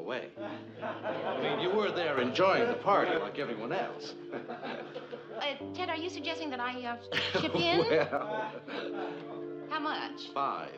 way. I mean, you were there enjoying the party like everyone else. Ted, are you suggesting that I chip in? Well... How much? 5.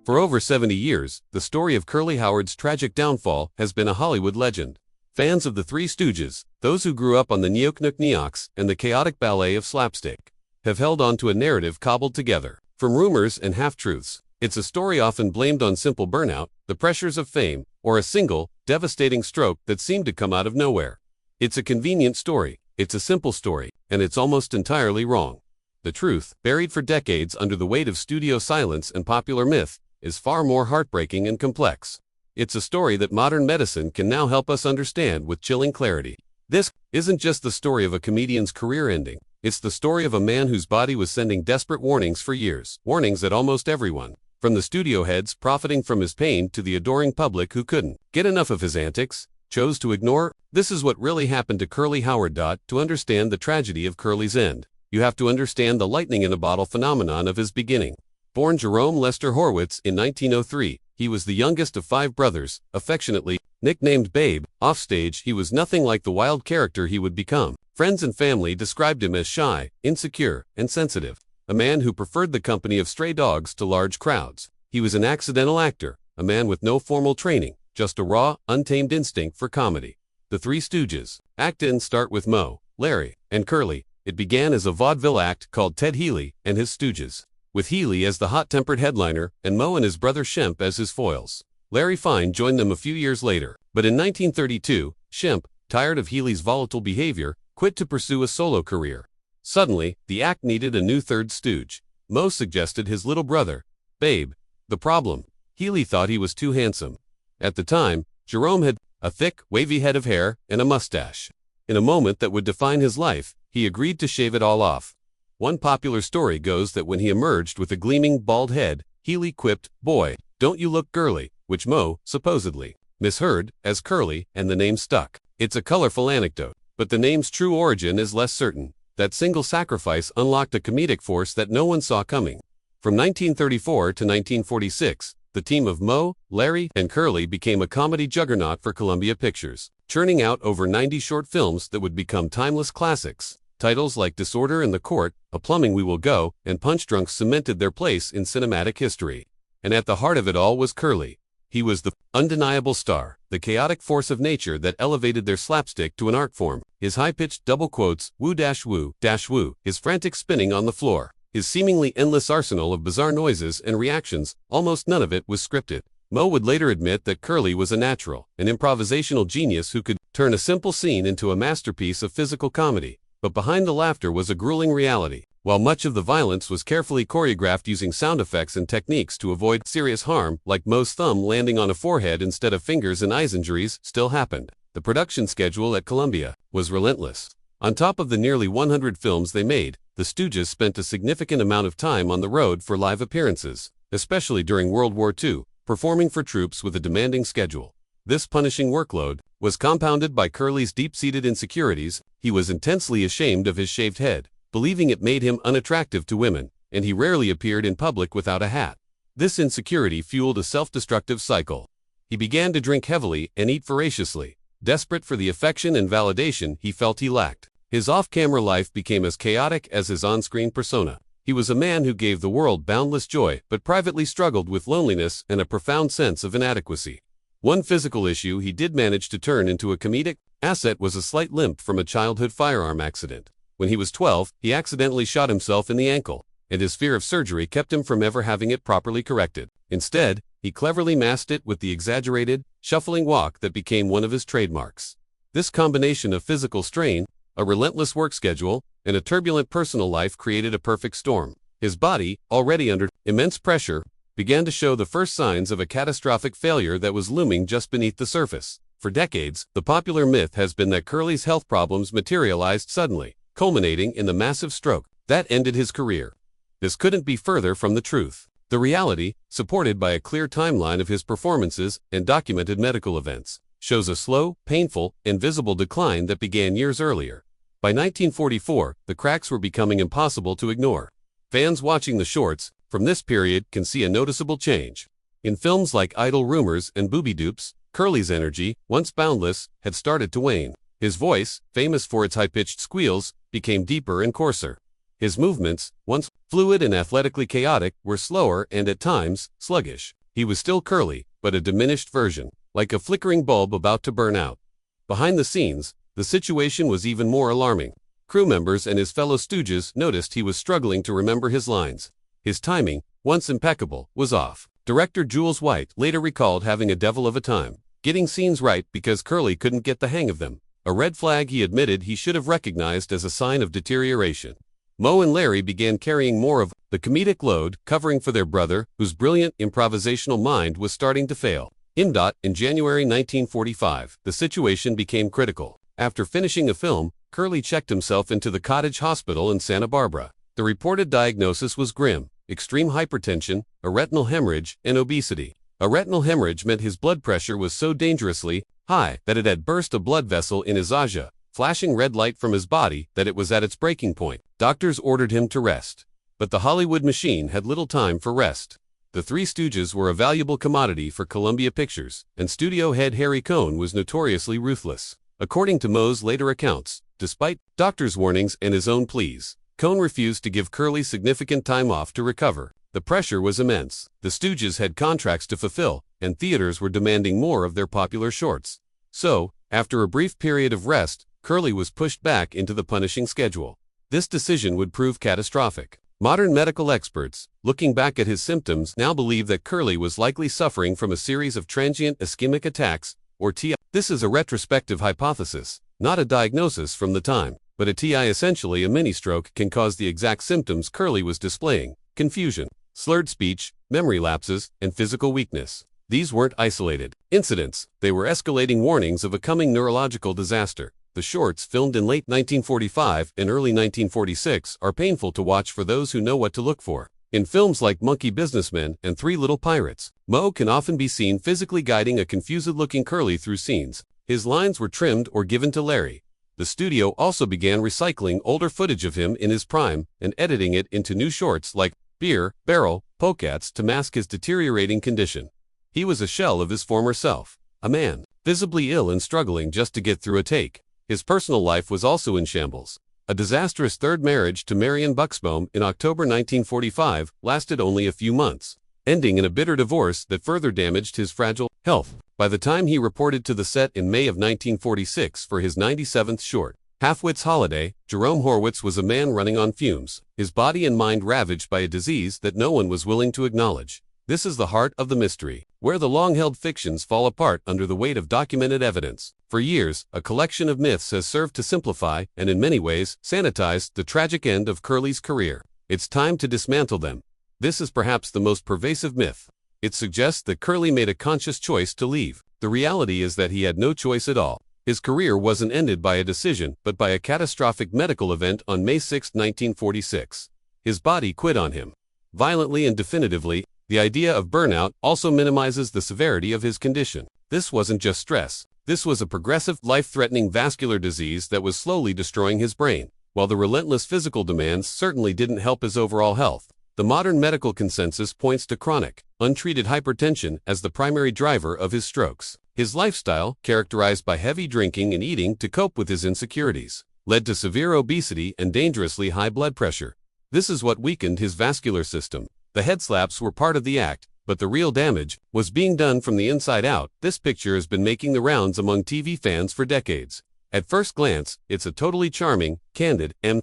For over 70 years, the story of Curly Howard's tragic downfall has been a Hollywood legend. Fans of the Three Stooges, those who grew up on the Neok-Nook-Neoks and the chaotic ballet of slapstick, have held on to a narrative cobbled together from rumors and half-truths. It's a story often blamed on simple burnout, the pressures of fame, or a single, devastating stroke that seemed to come out of nowhere. It's a convenient story, it's a simple story, and it's almost entirely wrong. The truth, buried for decades under the weight of studio silence and popular myth, is far more heartbreaking and complex. It's a story that modern medicine can now help us understand with chilling clarity. This isn't just the story of a comedian's career ending. It's the story of a man whose body was sending desperate warnings for years, warnings at almost everyone, from the studio heads profiting from his pain to the adoring public who couldn't get enough of his antics, chose to ignore. This is what really happened to Curly Howard. To understand the tragedy of Curly's end, you have to understand the lightning-in-a-bottle phenomenon of his beginning. Born Jerome Lester Horwitz in 1903, he was the youngest of 5 brothers, affectionately nicknamed Babe. Offstage, he was nothing like the wild character he would become. Friends and family described him as shy, insecure, and sensitive, a man who preferred the company of stray dogs to large crowds. He was an accidental actor, a man with no formal training, just a raw, untamed instinct for comedy. The Three Stooges. Act in start with Moe, Larry, and Curly. It began as a vaudeville act called Ted Healy and His Stooges, with Healy as the hot-tempered headliner and Moe and his brother Shemp as his foils. Larry Fine joined them a few years later, but in 1932, Shemp, tired of Healy's volatile behavior, quit to pursue a solo career. Suddenly, the act needed a new third stooge. Moe suggested his little brother, Babe. The problem? Healy thought he was too handsome. At the time, Jerome had a thick, wavy head of hair and a mustache. In a moment that would define his life, he agreed to shave it all off. One popular story goes that when he emerged with a gleaming, bald head, Healy quipped, "Boy, don't you look girly," which Moe, supposedly, misheard as Curly, and the name stuck. It's a colorful anecdote, but the name's true origin is less certain. That single sacrifice unlocked a comedic force that no one saw coming. From 1934 to 1946, the team of Moe, Larry, and Curly became a comedy juggernaut for Columbia Pictures, churning out over 90 short films that would become timeless classics. Titles like Disorder in the Court, A Plumbing We Will Go, and Punch Drunk cemented their place in cinematic history. And at the heart of it all was Curly. He was the undeniable star, the force of nature that elevated their slapstick to an art form. His high-pitched double quotes, woo-woo, his frantic spinning on the floor, his seemingly endless arsenal of bizarre noises and reactions, almost none of it was scripted. Moe would later admit that Curly was a natural, an improvisational genius who could turn a simple scene into a masterpiece of physical comedy. But behind the laughter was a grueling reality. While much of the violence was carefully choreographed using sound effects and techniques to avoid serious harm, like Moe's thumb landing on a forehead instead of fingers and eyes injuries, still happened. The production schedule at Columbia was relentless. On top of the nearly 100 films they made, the Stooges spent a significant amount of time on the road for live appearances, especially during World War II, performing for troops with a demanding schedule. This punishing workload was compounded by Curly's deep-seated insecurities. He was intensely ashamed of his shaved head, believing it made him unattractive to women, and he rarely appeared in public without a hat. This insecurity fueled a self-destructive cycle. He began to drink heavily and eat voraciously, desperate for the affection and validation he felt he lacked. His off-camera life became as chaotic as his on-screen persona. He was a man who gave the world boundless joy, but privately struggled with loneliness and a profound sense of inadequacy. One physical issue he did manage to turn into a comedic asset was a slight limp from a childhood firearm accident. When he was 12, he accidentally shot himself in the ankle, and his fear of surgery kept him from ever having it properly corrected. Instead, he cleverly masked it with the exaggerated, shuffling walk that became one of his trademarks. This combination of physical strain, a relentless work schedule, and a turbulent personal life created a perfect storm. His body, already under immense pressure, began to show the first signs of a catastrophic failure that was looming just beneath the surface. For decades, the popular myth has been that Curly's health problems materialized suddenly, culminating in the massive stroke that ended his career. This couldn't be further from the truth. The reality, supported by a clear timeline of his performances and documented medical events, shows a slow, painful, and visible decline that began years earlier. By 1944, the cracks were becoming impossible to ignore. Fans watching the shorts from this period can see a noticeable change. In films like Idle Rumors and Booby Dupes, Curly's energy, once boundless, had started to wane. His voice, famous for its high-pitched squeals, became deeper and coarser. His movements, once fluid and athletically chaotic, were slower and at times sluggish. He was still Curly, but a diminished version, like a flickering bulb about to burn out. Behind the scenes, the situation was even more alarming. Crew members and his fellow stooges noticed he was struggling to remember his lines. His timing, once impeccable, was off. Director Jules White later recalled having a devil of a time getting scenes right because Curly couldn't get the hang of them, a red flag he admitted he should have recognized as a sign of deterioration. Moe and Larry began carrying more of the comedic load, covering for their brother, whose brilliant improvisational mind was starting to fail. In January 1945, the situation became critical. After finishing a film, Curly checked himself into the Cottage Hospital in Santa Barbara. The reported diagnosis was grim: extreme hypertension, a retinal hemorrhage, and obesity. A retinal hemorrhage meant his blood pressure was so dangerously high that it had burst a blood vessel in his ajah, flashing red light from his body that it was at its breaking point. Doctors ordered him to rest. But the Hollywood machine had little time for rest. The Three Stooges were a valuable commodity for Columbia Pictures, and studio head Harry Cohn was notoriously ruthless. According to Moe's later accounts, despite doctors' warnings and his own pleas, Cohn refused to give Curly significant time off to recover. The pressure was immense. The Stooges had contracts to fulfill, and theaters were demanding more of their popular shorts. So, after a brief period of rest, Curly was pushed back into the punishing schedule. This decision would prove catastrophic. Modern medical experts, looking back at his symptoms, now believe that Curly was likely suffering from a series of transient ischemic attacks, or TI. This is a retrospective hypothesis, not a diagnosis from the time, but a TI, essentially a mini-stroke, can cause the exact symptoms Curly was displaying: confusion, slurred speech, memory lapses, and physical weakness. These weren't isolated incidents, they were escalating warnings of a coming neurological disaster. The shorts, filmed in late 1945 and early 1946, are painful to watch for those who know what to look for. In films like Monkey Businessmen and Three Little Pirates, Moe can often be seen physically guiding a confused-looking Curly through scenes. His lines were trimmed or given to Larry. The studio also began recycling older footage of him in his prime and editing it into new shorts like Beer, Barrel, Pocats to mask his deteriorating condition. He was a shell of his former self, a man, visibly ill and struggling just to get through a take. His personal life was also in shambles. A disastrous third marriage to Marion Buxbaum in October 1945 lasted only a few months, ending in a bitter divorce that further damaged his fragile health. By the time he reported to the set in May of 1946 for his 97th short, Halfwit's Holiday, Jerome Horwitz was a man running on fumes, his body and mind ravaged by a disease that no one was willing to acknowledge. This is the heart of the mystery, where the long-held fictions fall apart under the weight of documented evidence. For years, a collection of myths has served to simplify, and in many ways, sanitize, the tragic end of Curly's career. It's time to dismantle them. This is perhaps the most pervasive myth. It suggests that Curly made a conscious choice to leave. The reality is that he had no choice at all. His career wasn't ended by a decision, but by a catastrophic medical event on May 6, 1946. His body quit on him. Violently and definitively. The idea of burnout also minimizes the severity of his condition. This wasn't just stress. This was a progressive, life-threatening vascular disease that was slowly destroying his brain. While the relentless physical demands certainly didn't help his overall health, the modern medical consensus points to chronic, untreated hypertension as the primary driver of his strokes. His lifestyle, characterized by heavy drinking and eating to cope with his insecurities, led to severe obesity and dangerously high blood pressure. This is what weakened his vascular system. The head slaps were part of the act, but the real damage was being done from the inside out. This picture has been making the rounds among TV fans for decades. At first glance, it's a totally charming, candid, and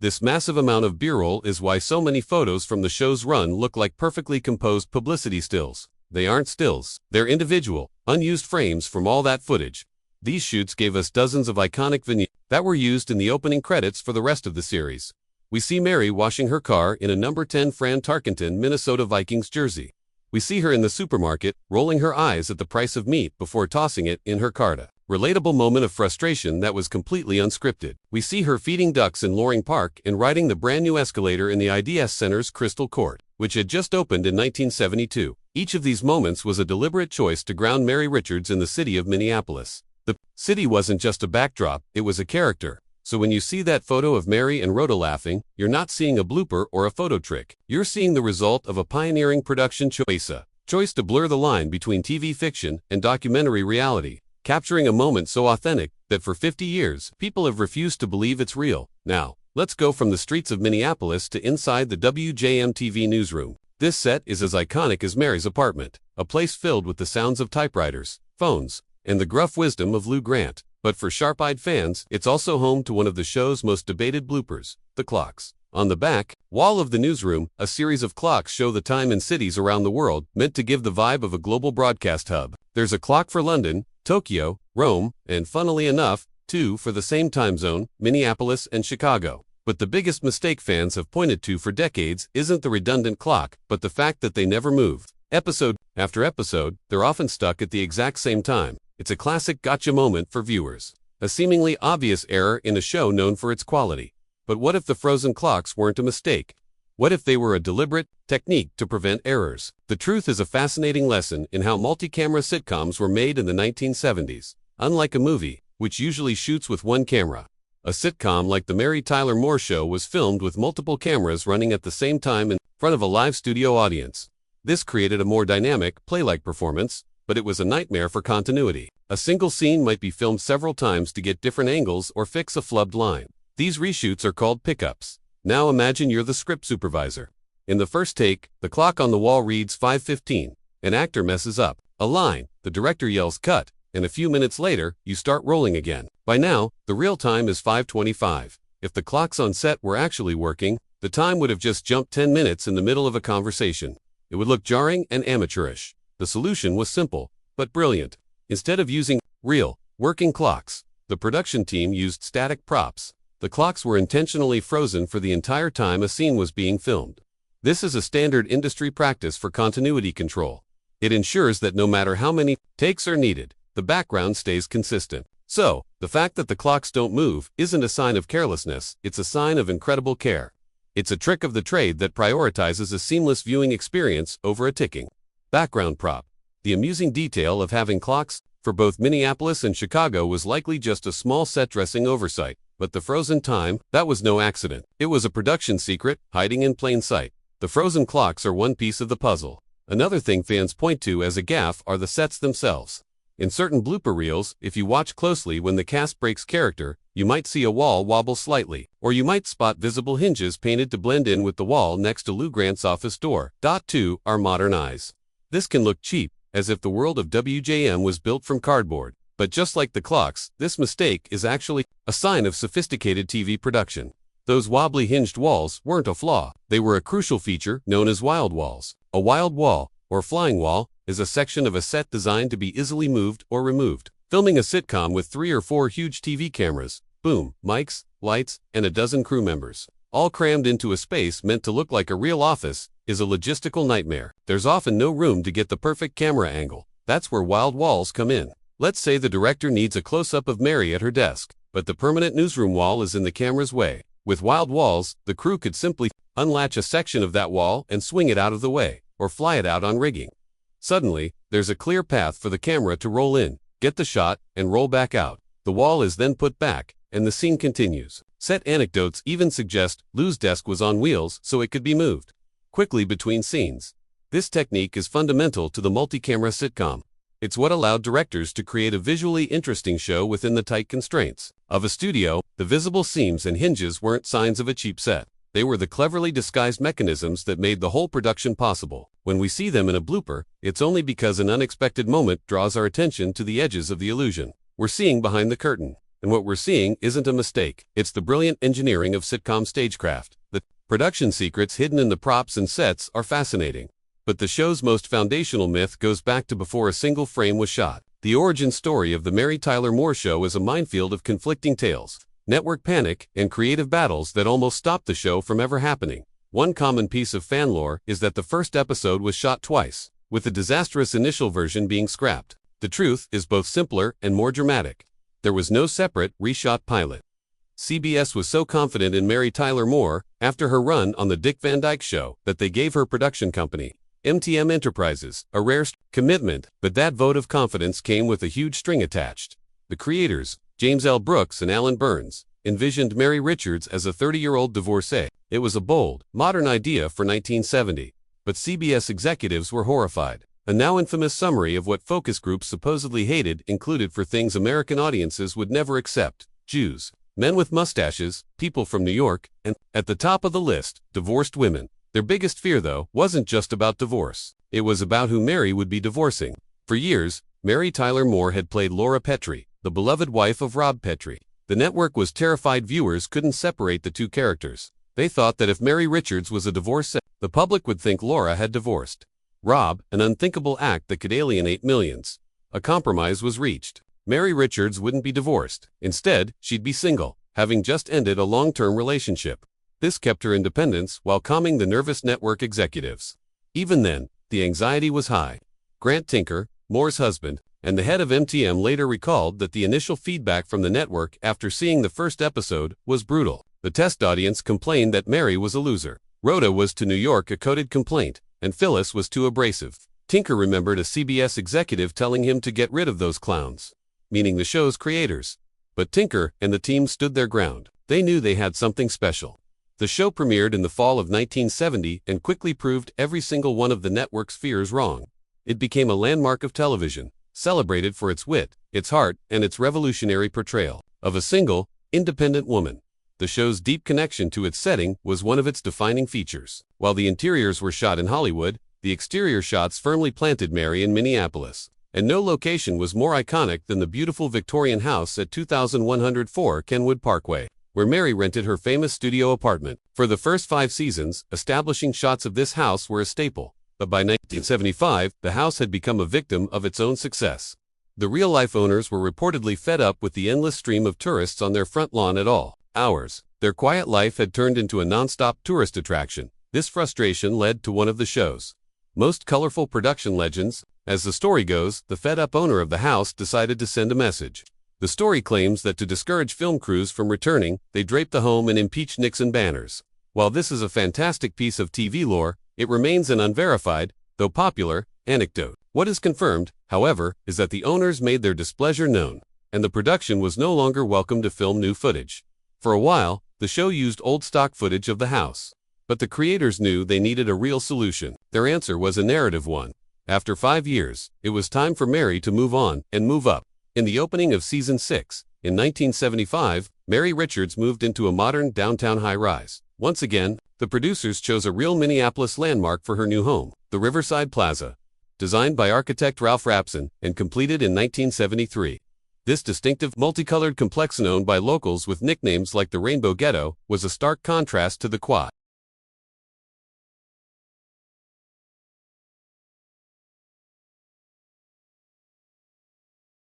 this massive amount of B-roll is why so many photos from the show's run look like perfectly composed publicity stills. They aren't stills. They're individual, unused frames from all that footage. These shoots gave us dozens of iconic vignettes that were used in the opening credits for the rest of the series. We see Mary washing her car in a number 10 Fran Tarkenton Minnesota Vikings jersey. We see her in the supermarket, rolling her eyes at the price of meat before tossing it in her carta. Relatable moment of frustration that was completely unscripted. We see her feeding ducks in Loring Park and riding the brand new escalator in the IDS Center's Crystal Court, which had just opened in 1972. Each of these moments was a deliberate choice to ground Mary Richards in the city of Minneapolis. The city wasn't just a backdrop, it was a character. So when you see that photo of Mary and Rhoda laughing, you're not seeing a blooper or a photo trick. You're seeing the result of a pioneering production choice. choice to blur the line between TV fiction and documentary reality, capturing a moment so authentic that for 50 years, people have refused to believe it's real. Now, let's go from the streets of Minneapolis to inside the WJM-TV newsroom. This set is as iconic as Mary's apartment, a place filled with the sounds of typewriters, phones, and the gruff wisdom of Lou Grant. But for sharp-eyed fans, it's also home to one of the show's most debated bloopers, the clocks. On the back wall of the newsroom, a series of clocks show the time in cities around the world, meant to give the vibe of a global broadcast hub. There's a clock for London, Tokyo, Rome, and funnily enough, two for the same time zone, Minneapolis and Chicago. But the biggest mistake fans have pointed to for decades isn't the redundant clock, but the fact that they never move. Episode after episode, they're often stuck at the exact same time. It's a classic gotcha moment for viewers. A seemingly obvious error in a show known for its quality. But what if the frozen clocks weren't a mistake? What if they were a deliberate technique to prevent errors? The truth is a fascinating lesson in how multi-camera sitcoms were made in the 1970s. Unlike a movie, which usually shoots with one camera, a sitcom like The Mary Tyler Moore Show was filmed with multiple cameras running at the same time in front of a live studio audience. This created a more dynamic, play-like performance, but it was a nightmare for continuity. A single scene might be filmed several times to get different angles or fix a flubbed line. These reshoots are called pickups. Now imagine you're the script supervisor. In the first take, the clock on the wall reads 5:15. An actor messes up a line, the director yells cut, and a few minutes later, you start rolling again. By now, the real time is 5:25. If the clocks on set were actually working, the time would have just jumped 10 minutes in the middle of a conversation. It would look jarring and amateurish. The solution was simple, but brilliant. Instead of using real, working clocks, the production team used static props. The clocks were intentionally frozen for the entire time a scene was being filmed. This is a standard industry practice for continuity control. It ensures that no matter how many takes are needed, the background stays consistent. So, the fact that the clocks don't move isn't a sign of carelessness, it's a sign of incredible care. It's a trick of the trade that prioritizes a seamless viewing experience over a ticking background prop. The amusing detail of having clocks for both Minneapolis and Chicago was likely just a small set dressing oversight, but the frozen time, that was no accident. It was a production secret, hiding in plain sight. The frozen clocks are one piece of the puzzle. Another thing fans point to as a gaffe are the sets themselves. In certain blooper reels, if you watch closely when the cast breaks character, you might see a wall wobble slightly, or you might spot visible hinges painted to blend in with the wall next to Lou Grant's office door. To our modern eyes, this can look cheap, as if the world of WJM was built from cardboard. But just like the clocks, this mistake is actually a sign of sophisticated TV production. Those wobbly hinged walls weren't a flaw. They were a crucial feature known as wild walls. A wild wall, or flying wall, is a section of a set designed to be easily moved or removed. Filming a sitcom with 3 or 4 huge TV cameras, boom, mics, lights, and a dozen crew members, all crammed into a space meant to look like a real office, is a logistical nightmare. There's often no room to get the perfect camera angle. That's where wild walls come in. Let's say the director needs a close-up of Mary at her desk, but the permanent newsroom wall is in the camera's way. With wild walls, the crew could simply unlatch a section of that wall and swing it out of the way, or fly it out on rigging. Suddenly, there's a clear path for the camera to roll in, get the shot, and roll back out. The wall is then put back, and the scene continues. Set anecdotes even suggest Lou's desk was on wheels so it could be moved quickly between scenes. This technique is fundamental to the multi-camera sitcom. It's what allowed directors to create a visually interesting show within the tight constraints of a studio. The visible seams and hinges weren't signs of a cheap set. They were the cleverly disguised mechanisms that made the whole production possible. When we see them in a blooper, it's only because an unexpected moment draws our attention to the edges of the illusion. We're seeing behind the curtain. And what we're seeing isn't a mistake. It's the brilliant engineering of sitcom stagecraft. The production secrets hidden in the props and sets are fascinating. But the show's most foundational myth goes back to before a single frame was shot. The origin story of The Mary Tyler Moore Show is a minefield of conflicting tales, network panic, and creative battles that almost stopped the show from ever happening. One common piece of fan lore is that the first episode was shot twice, with the disastrous initial version being scrapped. The truth is both simpler and more dramatic. There was no separate, reshot pilot. CBS was so confident in Mary Tyler Moore, after her run on The Dick Van Dyke Show, that they gave her production company, MTM Enterprises, a rare commitment, but that vote of confidence came with a huge string attached. The creators, James L. Brooks and Alan Burns, envisioned Mary Richards as a 30-year-old divorcee. It was a bold, modern idea for 1970, but CBS executives were horrified. A now infamous summary of what focus groups supposedly hated included for things American audiences would never accept: Jews, men with mustaches, people from New York, and, at the top of the list, divorced women. Their biggest fear, though, wasn't just about divorce. It was about who Mary would be divorcing. For years, Mary Tyler Moore had played Laura Petrie, the beloved wife of Rob Petrie. The network was terrified viewers couldn't separate the two characters. They thought that if Mary Richards was a divorcee, the public would think Laura had divorced Rob, an unthinkable act that could alienate millions. A compromise was reached. Mary Richards wouldn't be divorced. Instead, she'd be single, having just ended a long-term relationship. This kept her independence while calming the nervous network executives. Even then, the anxiety was high. Grant Tinker, Moore's husband, and the head of MTM later recalled that the initial feedback from the network after seeing the first episode was brutal. The test audience complained that Mary was a loser. Rhoda was to New York a coded complaint, and Phyllis was too abrasive. Tinker remembered a CBS executive telling him to get rid of those clowns, meaning the show's creators. But Tinker and the team stood their ground. They knew they had something special. The show premiered in the fall of 1970 and quickly proved every single one of the network's fears wrong. It became a landmark of television, celebrated for its wit, its heart, and its revolutionary portrayal of a single, independent woman. The show's deep connection to its setting was one of its defining features. While the interiors were shot in Hollywood, the exterior shots firmly planted Mary in Minneapolis. And no location was more iconic than the beautiful Victorian house at 2104 Kenwood Parkway, where Mary rented her famous studio apartment. For the first 5 seasons, establishing shots of this house were a staple. But by 1975, the house had become a victim of its own success. The real-life owners were reportedly fed up with the endless stream of tourists on their front lawn at all hours. Their quiet life had turned into a non-stop tourist attraction. This frustration led to one of the show's most colorful production legends. As the story goes, the fed-up owner of the house decided to send a message. The story claims that to discourage film crews from returning, they draped the home in impeach Nixon banners. While this is a fantastic piece of TV lore, it remains an unverified, though popular, anecdote. What is confirmed, however, is that the owners made their displeasure known, and the production was no longer welcome to film new footage. For a while, the show used old stock footage of the house. But the creators knew they needed a real solution. Their answer was a narrative one. After 5 years, it was time for Mary to move on and move up. In the opening of Season 6, in 1975, Mary Richards moved into a modern downtown high-rise. Once again, the producers chose a real Minneapolis landmark for her new home, the Riverside Plaza. Designed by architect Ralph Rapson and completed in 1973. This distinctive, multicolored complex known by locals with nicknames like the Rainbow Ghetto was a stark contrast to the Quad.